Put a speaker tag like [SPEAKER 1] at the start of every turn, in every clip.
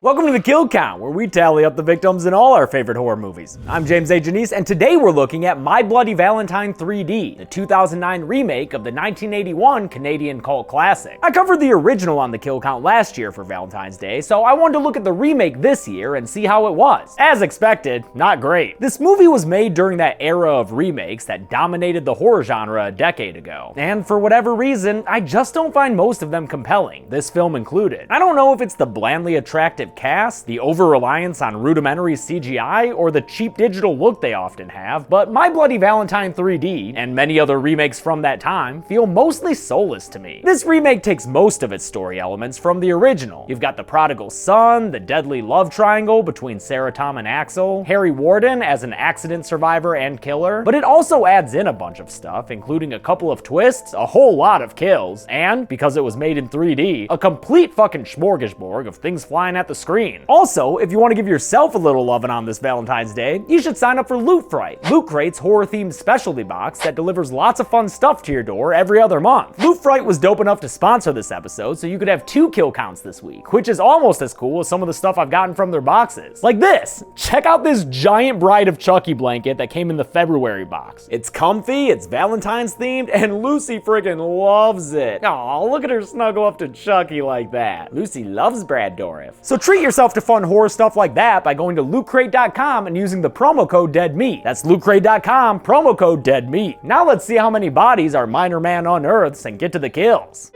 [SPEAKER 1] Welcome to the Kill Count, where we tally up the victims in all our favorite horror movies. I'm James A. Janice, and today we're looking at My Bloody Valentine 3D, the 2009 remake of the 1981 Canadian cult classic. I covered the original on the Kill Count last year for Valentine's Day, so I wanted to look at the remake this year and see how it was. As expected, not great. This movie was made during that era of remakes that dominated the horror genre a decade ago, and for whatever reason, I just don't find most of them compelling, this film included. I don't know if it's the blandly attractive cast, the over-reliance on rudimentary CGI, or the cheap digital look they often have, but My Bloody Valentine 3D, and many other remakes from that time, feel mostly soulless to me. This remake takes most of its story elements from the original. You've got the prodigal son, the deadly love triangle between Sarah, Tom, and Axel, Harry Warden as an accident survivor and killer, but it also adds in a bunch of stuff, including a couple of twists, a whole lot of kills, and, because it was made in 3D, a complete fucking smorgasbord of things flying at the screen. Also, if you want to give yourself a little loving on this Valentine's Day, you should sign up for Loot Fright, Loot Crate's horror-themed specialty box that delivers lots of fun stuff to your door every other month. Loot Fright was dope enough to sponsor this episode, so you could have 2 kill counts this week, which is almost as cool as some of the stuff I've gotten from their boxes. Like this! Check out this giant Bride of Chucky blanket that came in the February box. It's comfy, it's Valentine's themed, and Lucy friggin' loves it. Aw, look at her snuggle up to Chucky like that. Lucy loves Brad Dourif. So treat yourself to fun horror stuff like that by going to lootcrate.com and using the promo code DEADMEAT. That's lootcrate.com, promo code DEADMEAT. Now let's see how many bodies our minor man unearths and get to the kills.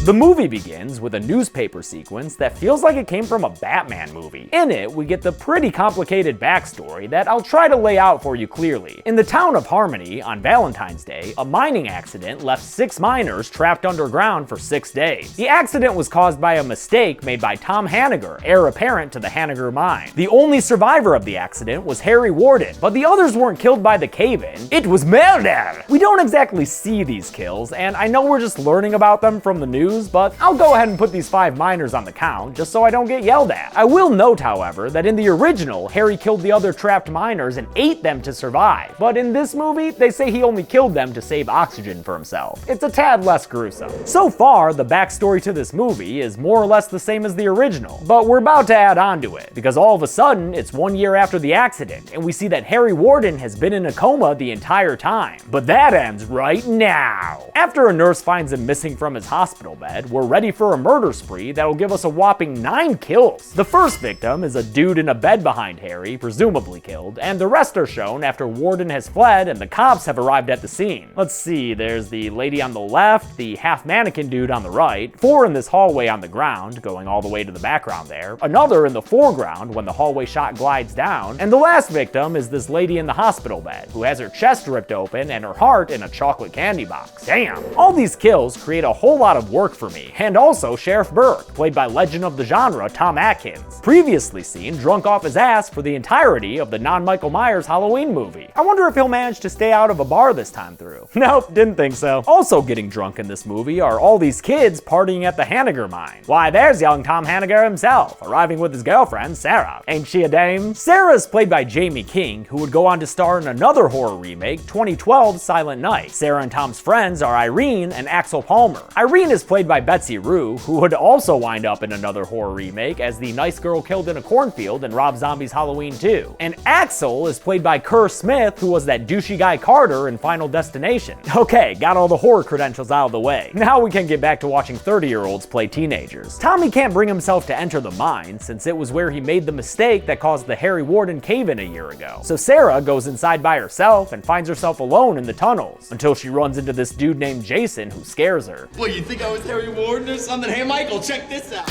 [SPEAKER 1] The movie begins with a newspaper sequence that feels like it came from a Batman movie. In it, we get the pretty complicated backstory that I'll try to lay out for you clearly. In the town of Harmony, on Valentine's Day, a mining accident left 6 miners trapped underground for 6 days. The accident was caused by a mistake made by Tom Hanniger, heir apparent to the Hanniger mine. The only survivor of the accident was Harry Warden, but the others weren't killed by the cave-in. It was murder! We don't exactly see these kills, and I know we're just learning about them from the news, but I'll go ahead and put these 5 miners on the count just so I don't get yelled at. I will note, however, that in the original, Harry killed the other trapped miners and ate them to survive, but in this movie, they say he only killed them to save oxygen for himself. It's a tad less gruesome. So far, the backstory to this movie is more or less the same as the original, but we're about to add on to it, because all of a sudden, it's 1 year after the accident, and we see that Harry Warden has been in a coma the entire time. But that ends right now. After a nurse finds him missing from his hospital bed, we're ready for a murder spree that'll give us a whopping 9 kills. The first victim is a dude in a bed behind Harry, presumably killed, and the rest are shown after Warden has fled and the cops have arrived at the scene. Let's see, there's the lady on the left, the half-mannequin dude on the right, 4 in this hallway on the ground, going all the way to the background there, another in the foreground when the hallway shot glides down, and the last victim is this lady in the hospital bed, who has her chest ripped open and her heart in a chocolate candy box. Damn! All these kills create a whole lot of work for me, and also Sheriff Burke, played by legend of the genre Tom Atkins, previously seen drunk off his ass for the entirety of the non-Michael Myers Halloween movie. I wonder if he'll manage to stay out of a bar this time through. Nope, didn't think so. Also getting drunk in this movie are all these kids partying at the Hanniger mine. Why, there's young Tom Hanniger himself, arriving with his girlfriend, Sarah. Ain't she a dame? Sarah is played by Jamie King, who would go on to star in another horror remake, 2012's Silent Night. Sarah and Tom's friends are Irene and Axel Palmer. Irene is played by Betsy Rue, who would also wind up in another horror remake as the nice girl killed in a cornfield in Rob Zombie's Halloween 2. And Axel is played by Kerr Smith, who was that douchey guy Carter in Final Destination. Okay, got all the horror credentials out of the way. Now we can get back to watching 30-year-olds play teenagers. Tommy can't bring himself to enter the mine, since it was where he made the mistake that caused the Harry Warden cave-in a year ago. So Sarah goes inside by herself and finds herself alone in the tunnels, until she runs into this dude named Jason who scares her.
[SPEAKER 2] What, you think I was Harry Warden or something? Hey, Michael, check this out.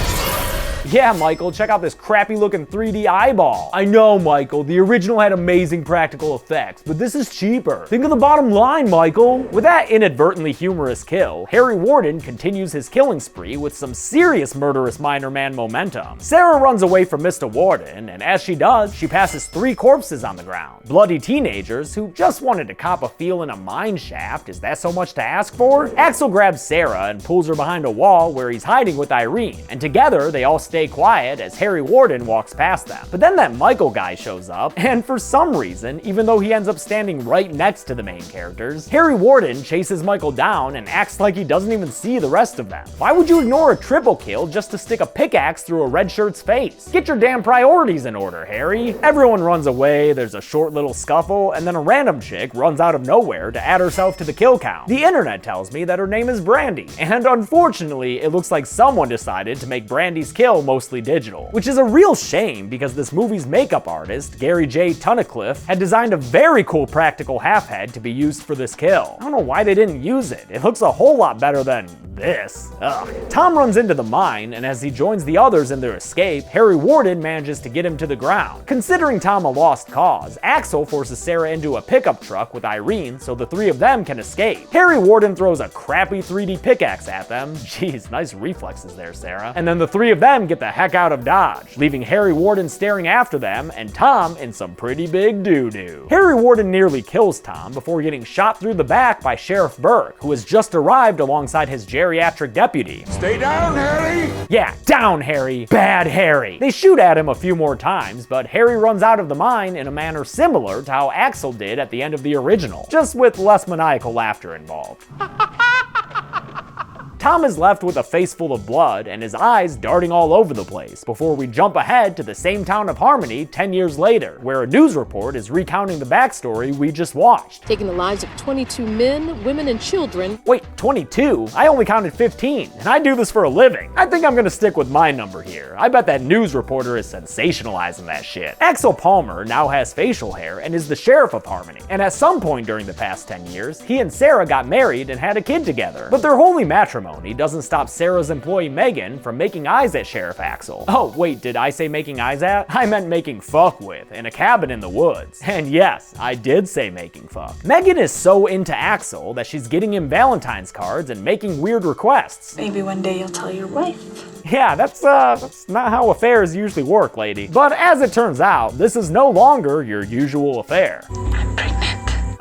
[SPEAKER 1] Yeah, Michael, check out this crappy looking 3D eyeball. I know, Michael, the original had amazing practical effects, but this is cheaper. Think of the bottom line, Michael. With that inadvertently humorous kill, Harry Warden continues his killing spree with some serious murderous minor man momentum. Sarah runs away from Mr. Warden, and as she does, she passes 3 corpses on the ground. Bloody teenagers who just wanted to cop a feel in a mine shaft. Is that so much to ask for? Axel grabs Sarah and pulls her behind a wall where he's hiding with Irene, and together they all stay stay quiet as Harry Warden walks past them. But then that Michael guy shows up, and for some reason, even though he ends up standing right next to the main characters, Harry Warden chases Michael down and acts like he doesn't even see the rest of them. Why would you ignore a triple kill just to stick a pickaxe through a red shirt's face? Get your damn priorities in order, Harry. Everyone runs away, there's a short little scuffle, and then a random chick runs out of nowhere to add herself to the kill count. The internet tells me that her name is Brandy, and unfortunately, it looks like someone decided to make Brandy's kill mostly digital, which is a real shame because this movie's makeup artist, Gary J. Tunnicliffe, had designed a very cool practical half head to be used for this kill. I don't know why they didn't use it. It looks a whole lot better than this. Ugh. Tom runs into the mine, and as he joins the others in their escape, Harry Warden manages to get him to the ground. Considering Tom a lost cause, Axel forces Sarah into a pickup truck with Irene so the three of them can escape. Harry Warden throws a crappy 3D pickaxe at them. Jeez, nice reflexes there, Sarah. And then the three of them get the heck out of Dodge, leaving Harry Warden staring after them and Tom in some pretty big doo-doo. Harry Warden nearly kills Tom before getting shot through the back by Sheriff Burke, who has just arrived alongside his geriatric deputy.
[SPEAKER 3] Stay down, Harry!
[SPEAKER 1] Yeah, down, Harry. Bad Harry. They shoot at him a few more times, but Harry runs out of the mine in a manner similar to how Axel did at the end of the original, just with less maniacal laughter involved. Tom is left with a face full of blood and his eyes darting all over the place before we jump ahead to the same town of Harmony 10 years later, where a news report is recounting the backstory we just watched.
[SPEAKER 4] Taking the lives of 22 men, women, and children.
[SPEAKER 1] Wait, 22? I only counted 15, and I do this for a living. I think I'm gonna stick with my number here. I bet that news reporter is sensationalizing that shit. Axel Palmer now has facial hair and is the sheriff of Harmony, and at some point during the past 10 years, he and Sarah got married and had a kid together. But their holy matrimony doesn't stop Sarah's employee Megan from making eyes at Sheriff Axel. Oh wait, did I say making eyes at? I meant making fuck with, in a cabin in the woods. And yes, I did say making fuck. Megan is so into Axel that she's getting him Valentine's cards and making weird requests.
[SPEAKER 5] Maybe one day you'll tell your wife.
[SPEAKER 1] Yeah, that's not how affairs usually work, lady. But as it turns out, this is no longer your usual affair.
[SPEAKER 5] I'm pregnant.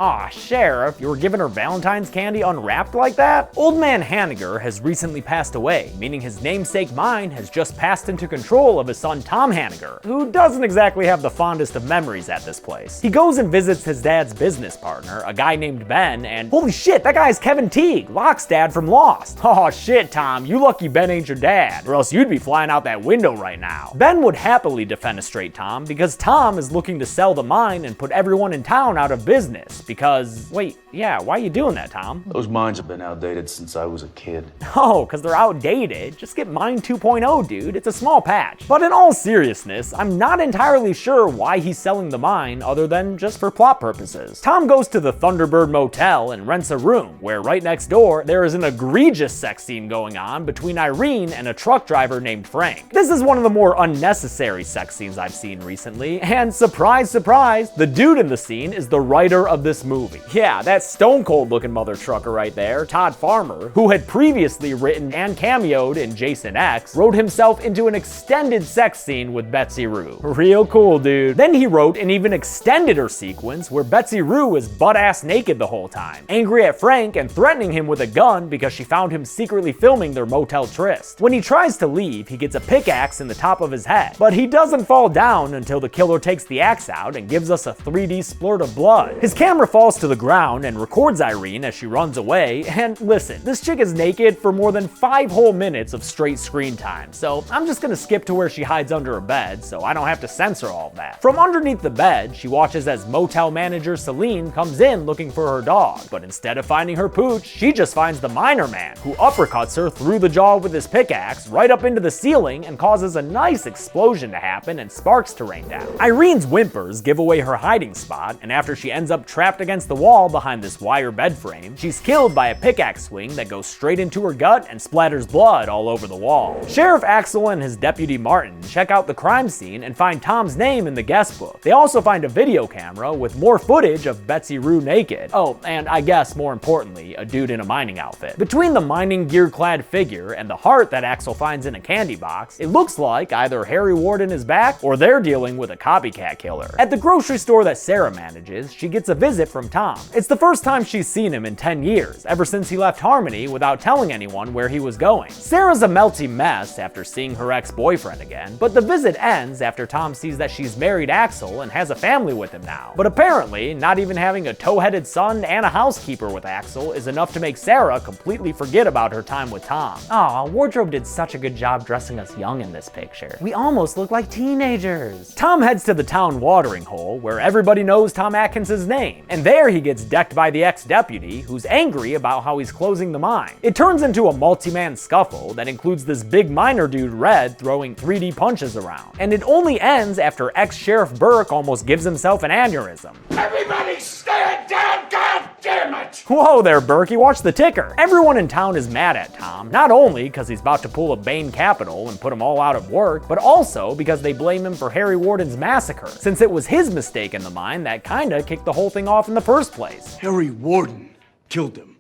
[SPEAKER 1] Aw, Sheriff, you were giving her Valentine's candy unwrapped like that? Old man Hanniger has recently passed away, meaning his namesake mine has just passed into control of his son Tom Hanniger, who doesn't exactly have the fondest of memories at this place. He goes and visits his dad's business partner, a guy named Ben, and holy shit, that guy's Kevin Teague, Locke's dad from Lost. Aw shit, Tom, you lucky Ben ain't your dad, or else you'd be flying out that window right now. Ben would happily defenestrate Tom because Tom is looking to sell the mine and put everyone in town out of business. Because, wait, yeah, why are you doing that, Tom?
[SPEAKER 6] Those mines have been outdated since I was a kid.
[SPEAKER 1] Oh, because they're outdated. Just get Mine 2.0, dude. It's a small patch. But in all seriousness, I'm not entirely sure why he's selling the mine other than just for plot purposes. Tom goes to the Thunderbird Motel and rents a room, where right next door, there is an egregious sex scene going on between Irene and a truck driver named Frank. This is one of the more unnecessary sex scenes I've seen recently, and surprise, surprise, the dude in the scene is the writer of this movie. Yeah, that stone cold looking mother trucker right there, Todd Farmer, who had previously written and cameoed in Jason X, wrote himself into an extended sex scene with Betsy Rue. Real cool, dude. Then he wrote an even extended her sequence where Betsy Rue is butt-ass naked the whole time, angry at Frank and threatening him with a gun because she found him secretly filming their motel tryst. When he tries to leave, he gets a pickaxe in the top of his head, but he doesn't fall down until the killer takes the axe out and gives us a 3D splurt of blood. His camera falls to the ground and records Irene as she runs away, and listen, this chick is naked for more than 5 whole minutes of straight screen time, so I'm just gonna skip to where she hides under a bed so I don't have to censor all of that. From underneath the bed, she watches as motel manager Celine comes in looking for her dog, but instead of finding her pooch, she just finds the miner man, who uppercuts her through the jaw with his pickaxe right up into the ceiling and causes a nice explosion to happen and sparks to rain down. Irene's whimpers give away her hiding spot, and after she ends up trapped against the wall behind this wire bed frame, she's killed by a pickaxe swing that goes straight into her gut and splatters blood all over the wall. Sheriff Axel and his deputy Martin check out the crime scene and find Tom's name in the guest book. They also find a video camera with more footage of Betsy Rue naked. Oh, and I guess more importantly, a dude in a mining outfit. Between the mining gear-clad figure and the heart that Axel finds in a candy box, it looks like either Harry Warden is back or they're dealing with a copycat killer. At the grocery store that Sarah manages, she gets a visit with from Tom. It's the first time she's seen him in 10 years, ever since he left Harmony without telling anyone where he was going. Sarah's a melty mess after seeing her ex-boyfriend again, but the visit ends after Tom sees that she's married Axel and has a family with him now. But apparently, not even having a tow-headed son and a housekeeper with Axel is enough to make Sarah completely forget about her time with Tom. Aw, wardrobe did such a good job dressing us young in this picture. We almost look like teenagers. Tom heads to the town watering hole, where everybody knows Tom Atkins' name, and there he gets decked by the ex-deputy, who's angry about how he's closing the mine. It turns into a multi-man scuffle that includes this big miner dude Red throwing 3D punches around, and it only ends after ex-Sheriff Burke almost gives himself an aneurysm.
[SPEAKER 2] Everybody stand down, God damn it!
[SPEAKER 1] Whoa there, Berkey, watch the ticker. Everyone in town is mad at Tom, not only because he's about to pull a Bain Capital and put them all out of work, but also because they blame him for Harry Warden's massacre, since it was his mistake in the mine that kinda kicked the whole thing off in the first place.
[SPEAKER 2] Harry Warden killed him.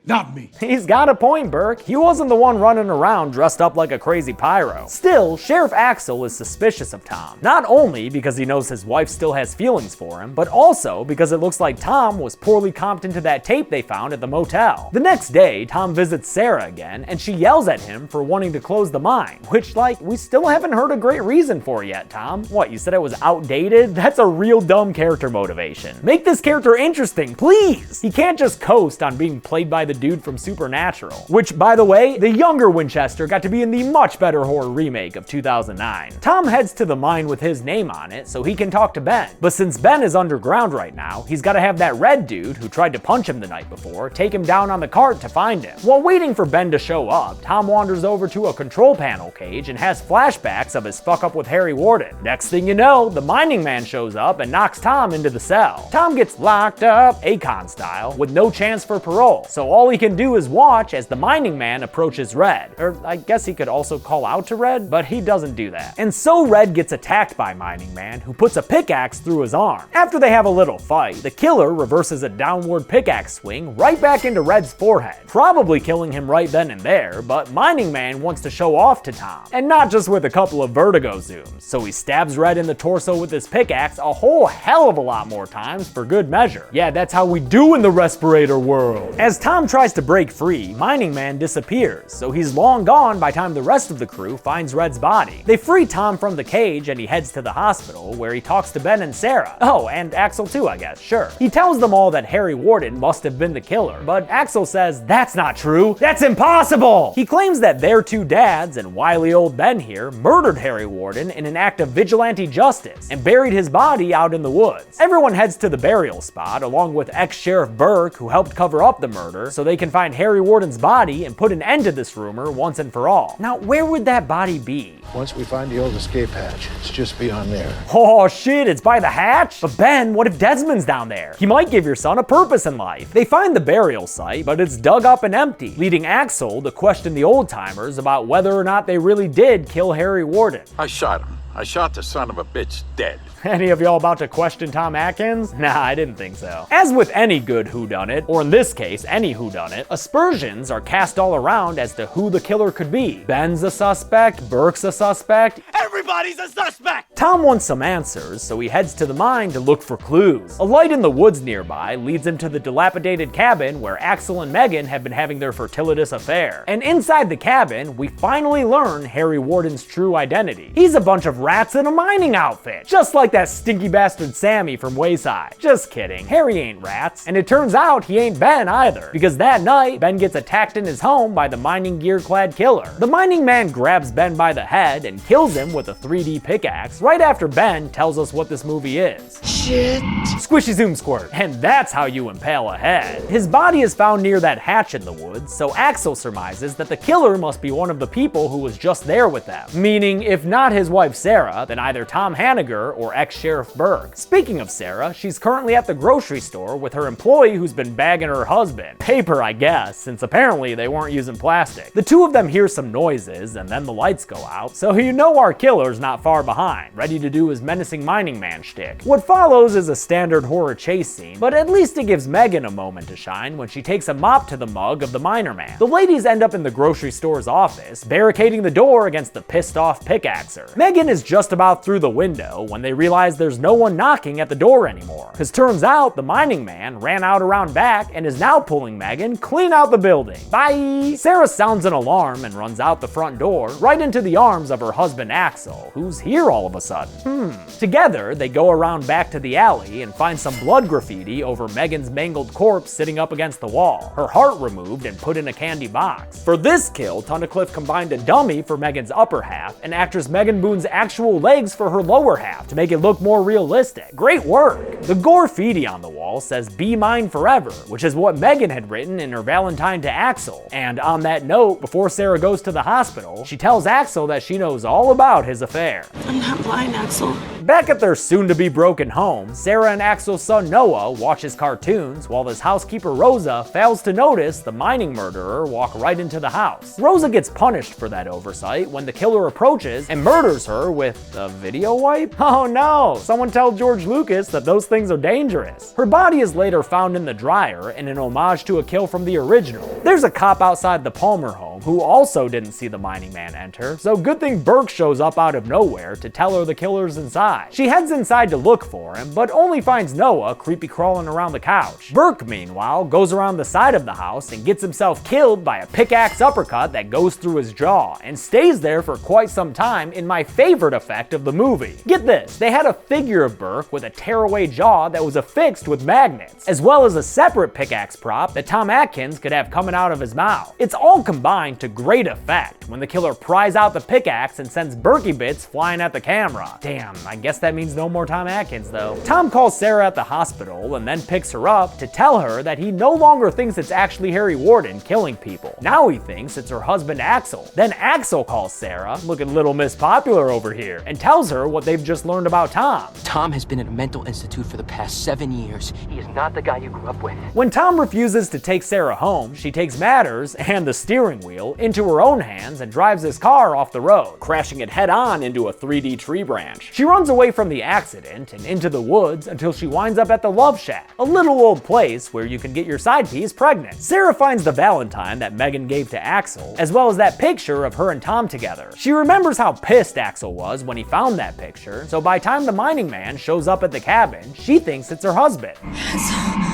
[SPEAKER 2] Not me.
[SPEAKER 1] He's got a point, Burke. He wasn't the one running around dressed up like a crazy pyro. Still, Sheriff Axel is suspicious of Tom, not only because he knows his wife still has feelings for him, but also because it looks like Tom was poorly comped into that tape they found at the motel. The next day, Tom visits Sarah again, and she yells at him for wanting to close the mine, which, like, we still haven't heard a great reason for yet, Tom. What, you said it was outdated? That's a real dumb character motivation. Make this character interesting, please! He can't just coast on being played by the dude from Supernatural, which, by the way, the younger Winchester got to be in the much better horror remake of 2009. Tom heads to the mine with his name on it so he can talk to Ben, but since Ben is underground right now, he's got to have that Red dude who tried to punch him the night before take him down on the cart to find him. While waiting for Ben to show up, Tom wanders over to a control panel cage and has flashbacks of his fuck up with Harry Warden. Next thing you know, the mining man shows up and knocks Tom into the cell. Tom gets locked up, Akon style, with no chance for parole, so all he can do is watch as the mining man approaches Red. Or I guess he could also call out to Red, but he doesn't do that. And so Red gets attacked by Mining Man, who puts a pickaxe through his arm. After they have a little fight, the killer reverses a downward pickaxe swing right back into Red's forehead, probably killing him right then and there, but Mining Man wants to show off to Tom, and not just with a couple of vertigo zooms, so he stabs Red in the torso with his pickaxe a whole hell of a lot more times for good measure. Yeah, that's how we do in the respirator world. As Tom tries to break free, Mining Man disappears, so he's long gone by the time the rest of the crew finds Red's body. They free Tom from the cage and he heads to the hospital, where he talks to Ben and Sarah. Oh, and Axel too, I guess, sure. He tells them all that Harry Warden must have been the killer, but Axel says that's not true. That's impossible! He claims that their two dads and wily old Ben here murdered Harry Warden in an act of vigilante justice and buried his body out in the woods. Everyone heads to the burial spot along with ex-Sheriff Burke, who helped cover up the murder, so they can find Harry Warden's body and put an end to this rumor once and for all. Now, where would that body be?
[SPEAKER 3] Once we find the old escape hatch, it's just beyond there.
[SPEAKER 1] Oh shit, it's by the hatch? But Ben, what if Desmond's down there? He might give your son a purpose in life. They find the burial site, but it's dug up and empty, leading Axel to question the old-timers about whether or not they really did kill Harry Warden.
[SPEAKER 7] I shot him. I shot the son of a bitch dead.
[SPEAKER 1] Any of y'all about to question Tom Atkins? Nah, I didn't think so. As with any good whodunit, or in this case, any whodunit, aspersions are cast all around as to who the killer could be. Ben's a suspect, Burke's a suspect.
[SPEAKER 2] Everybody's a suspect!
[SPEAKER 1] Tom wants some answers, so he heads to the mine to look for clues. A light in the woods nearby leads him to the dilapidated cabin where Axel and Megan have been having their fertilitous affair. And inside the cabin, we finally learn Harry Warden's true identity. He's a bunch of rats in a mining outfit, just like that stinky bastard Sammy from Wayside. Just kidding, Harry ain't rats. And it turns out he ain't Ben either, because that night, Ben gets attacked in his home by the mining gear-clad killer. The mining man grabs Ben by the head and kills him with a 3D pickaxe right after Ben tells us what this movie is.
[SPEAKER 2] Shit.
[SPEAKER 1] Squishy zoom squirt. And that's how you impale a head. His body is found near that hatch in the woods, so Axel surmises that the killer must be one of the people who was just there with them. Meaning, if not his wife Sarah, then either Tom Hanniger or ex-Sheriff Burke. Speaking of Sarah, she's currently at the grocery store with her employee who's been bagging her husband. Paper, I guess, since apparently they weren't using plastic. The two of them hear some noises, and then the lights go out, so you know our killer's not far behind, ready to do his menacing mining man shtick. What follows is a standard horror chase scene, but at least it gives Megan a moment to shine when she takes a mop to the mug of the miner man. The ladies end up in the grocery store's office, barricading the door against the pissed off pickaxer. Megan is just about through the window when they realize there's no one knocking at the door anymore. Cause turns out the mining man ran out around back and is now pulling Megan clean out the building. Bye! Sarah sounds an alarm and runs out the front door, right into the arms of her husband Axel, who's here all of a sudden. Together, they go around back to the alley and find some blood graffiti over Megan's mangled corpse sitting up against the wall, her heart removed and put in a candy box. For this kill, Tunnicliffe combined a dummy for Megan's upper half and actress Megan Boone's actual legs for her lower half to make it look more realistic. Great work! The graffiti on the wall says "Be mine forever," which is what Megan had written in her Valentine to Axel. And on that note, before Sarah goes to the hospital, she tells Axel that she knows all about his affair.
[SPEAKER 5] I'm not blind, Axel.
[SPEAKER 1] Back at their soon-to-be broken home, Sarah and Axel's son Noah watch his cartoons while his housekeeper Rosa fails to notice the mining murderer walk right into the house. Rosa gets punished for that oversight when the killer approaches and murders her with a video wipe? Oh no! Someone tell George Lucas that those things are dangerous. Her body is later found in the dryer in an homage to a kill from the original. There's a cop outside the Palmer home who also didn't see the mining man enter, so good thing Burke shows up out of nowhere to tell her the killer's inside. She heads inside to look for him, but only finds Noah creepy crawling around the couch. Burke, meanwhile, goes around the side of the house and gets himself killed by a pickaxe uppercut that goes through his jaw, and stays there for quite some time in my favorite effect of the movie. Get this, they had a figure of Burke with a tearaway jaw that was affixed with magnets, as well as a separate pickaxe prop that Tom Atkins could have coming out of his mouth. It's all combined to great effect when the killer pries out the pickaxe and sends Berkey bits flying at the camera. Damn, I guess that means no more Tom Atkins though. Tom calls Sarah at the hospital and then picks her up to tell her that he no longer thinks it's actually Harry Warden killing people. Now he thinks it's her husband Axel. Then Axel calls Sarah, looking little Miss Popular over here, and tells her what they've just learned about Tom.
[SPEAKER 8] Tom has been at a mental institute for the past 7 years. He is not the guy you grew up with.
[SPEAKER 1] When Tom refuses to take Sarah home, she takes matters, and the steering wheel, into her own hands and drives his car off the road, crashing it head-on into a 3D tree branch. She runs away from the accident and into the woods until she winds up at the Love Shack, a little old place where you can get your side piece pregnant. Sarah finds the Valentine that Megan gave to Axel, as well as that picture of her and Tom together. She remembers how pissed Axel was when he found that picture, so by the time the mining man shows up at the cabin, she thinks it's her husband.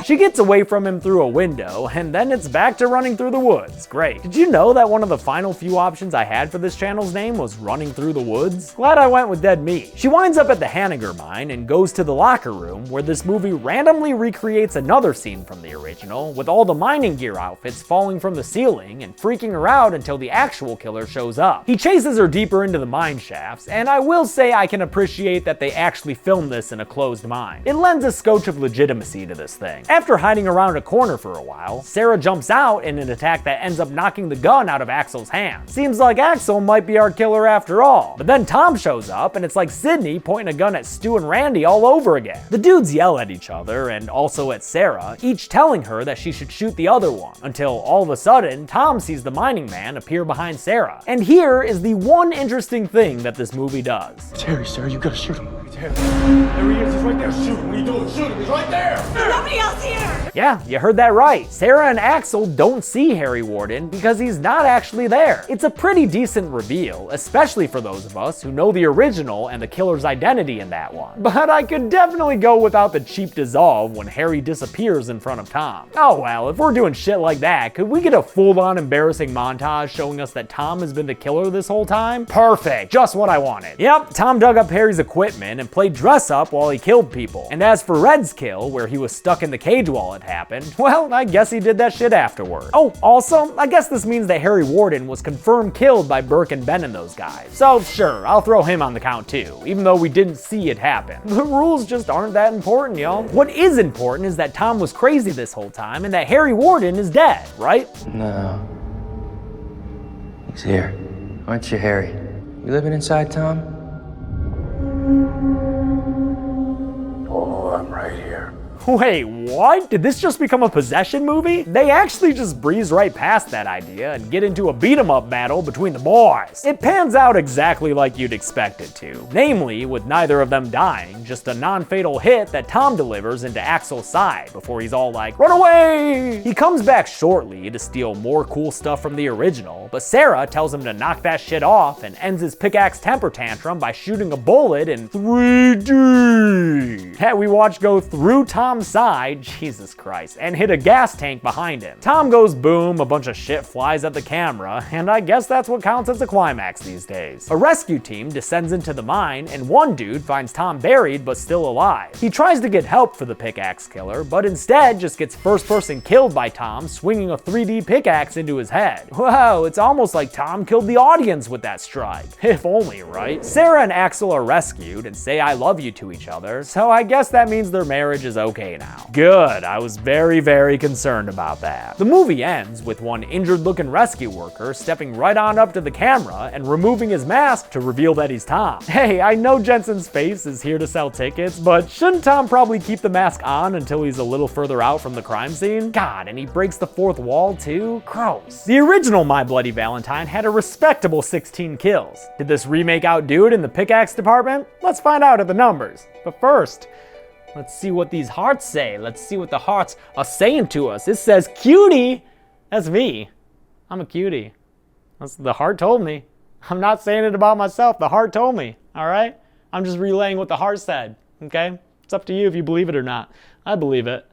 [SPEAKER 1] She gets away from him through a window, and then it's back to running through the woods. Great. Did you know that one of the final few options I had for this channel's name was Running Through the Woods? Glad I went with dead meat. She winds up at the Hanniger mine and goes to the locker room where this movie randomly recreates another scene from the original, with all the mining gear outfits falling from the ceiling and freaking her out until the actual killer shows up. He chases her deeper into the mine shafts, and I will say I can appreciate that they actually filmed this in a closed mine. It lends a scotch of legitimacy to this thing. After hiding around a corner for a while, Sarah jumps out in an attack that ends up knocking the gun out of Axel's hand. Seems like Axel might be our killer after all. But then Tom shows up and it's like Sydney pointing a gun at Stu and Randy all over again. The dudes yell at each other and also at Sarah, each telling her that she should shoot the other one, until all of a sudden Tom sees the mining man appear behind Sarah. And here is the one interesting thing that this movie does.
[SPEAKER 2] It's Harry, Sarah, you gotta shoot him. It's Harry. There he is, he's right there. Shoot him. What are you doing? Shoot him, he's right there.
[SPEAKER 5] There's nobody else here.
[SPEAKER 1] Yeah, you heard that right. Sarah and Axel don't see Harry Warden because he's not actually there. It's a pretty decent reveal, especially for those of us who know the original and the killer's identity in that one. But I could definitely go without the cheap dissolve when Harry disappears in front of Tom. Oh well, if we're doing shit like that, could we get a full-on embarrassing montage showing us that Tom has been the killer this whole time? Perfect, just what I wanted. Yep, Tom dug up Harry's equipment and played dress up while he killed people. And as for Red's kill, where he was stuck in the cage while it happened, well, I guess he did that shit afterward. Oh, also, I guess this means that Harry Warden was confirmed killed by Burke and Ben and those guys. So sure, I'll throw him on the count too, even though we didn't see it happen. The rules just aren't that important, y'all. What is important is that Tom was crazy this whole time and that Harry Warden is dead, right?
[SPEAKER 8] No. He's here. Aren't you, Harry? You living inside, Tom?
[SPEAKER 6] Oh, I'm right here.
[SPEAKER 1] Wait, what? Did this just become a possession movie? They actually just breeze right past that idea and get into a beat-em-up battle between the boys. It pans out exactly like you'd expect it to. Namely, with neither of them dying, just a non-fatal hit that Tom delivers into Axel's side before he's all like, "Run away!" He comes back shortly to steal more cool stuff from the original, but Sarah tells him to knock that shit off and ends his pickaxe temper tantrum by shooting a bullet in 3D. That we watch go through Tom's side, Jesus Christ, and hit a gas tank behind him. Tom goes boom, a bunch of shit flies at the camera, and I guess that's what counts as a climax these days. A rescue team descends into the mine, and one dude finds Tom buried but still alive. He tries to get help for the pickaxe killer, but instead just gets first person killed by Tom swinging a 3D pickaxe into his head. Wow, it's almost like Tom killed the audience with that strike. If only, right? Sarah and Axel are rescued and say I love you to each other, so I guess that means their marriage is okay now. Good, I was very concerned about that. The movie ends with one injured looking rescue worker stepping right on up to the camera and removing his mask to reveal that he's Tom. Hey, I know Jensen's face is here to sell tickets, but shouldn't Tom probably keep the mask on until he's a little further out from the crime scene? God, and he breaks the fourth wall too? Gross. The original My Bloody Valentine had a respectable 16 kills. Did this remake outdo it in the pickaxe department? Let's find out at the numbers. But first, let's see what these hearts say. Let's see what the hearts are saying to us. It says cutie. That's me. I'm a cutie. The heart told me. I'm not saying it about myself. The heart told me. All right? I'm just relaying what the heart said. Okay? It's up to you if you believe it or not. I believe it.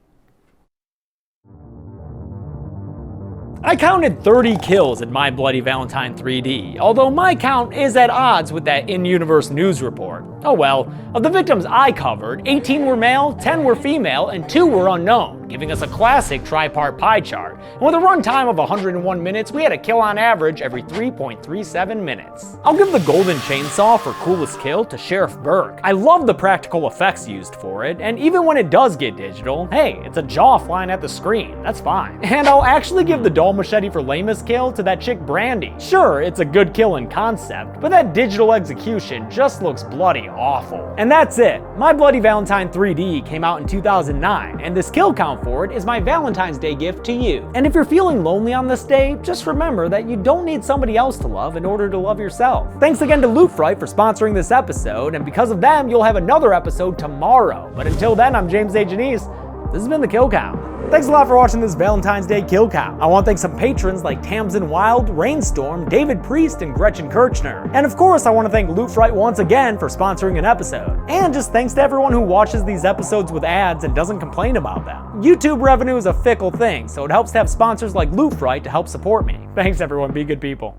[SPEAKER 1] I counted 30 kills in My Bloody Valentine 3D, although my count is at odds with that in-universe news report. Oh well, of the victims I covered, 18 were male, 10 were female, and 2 were unknown, giving us a classic tripart pie chart. And with a runtime of 101 minutes, we had a kill on average every 3.37 minutes. I'll give the golden chainsaw for coolest kill to Sheriff Burke. I love the practical effects used for it, and even when it does get digital, hey, it's a jaw flying at the screen, that's fine. And I'll actually give the dull machete for lamest kill to that chick Brandy. Sure, it's a good kill in concept, but that digital execution just looks bloody awful. And that's it. My Bloody Valentine 3D came out in 2009, and this kill count for it is my Valentine's Day gift to you. And if you're feeling lonely on this day, just remember that you don't need somebody else to love in order to love yourself. Thanks again to Loot Fright for sponsoring this episode, and because of them, you'll have another episode tomorrow. But until then, I'm James A. Janice. This has been The Kill Count. Thanks a lot for watching this Valentine's Day Kill Count. I want to thank some patrons like Tamsin Wild, Rainstorm, David Priest, and Gretchen Kirchner. And of course, I want to thank Loot Fright once again for sponsoring an episode. And just thanks to everyone who watches these episodes with ads and doesn't complain about them. YouTube revenue is a fickle thing, so it helps to have sponsors like Loot Fright to help support me. Thanks everyone, be good people.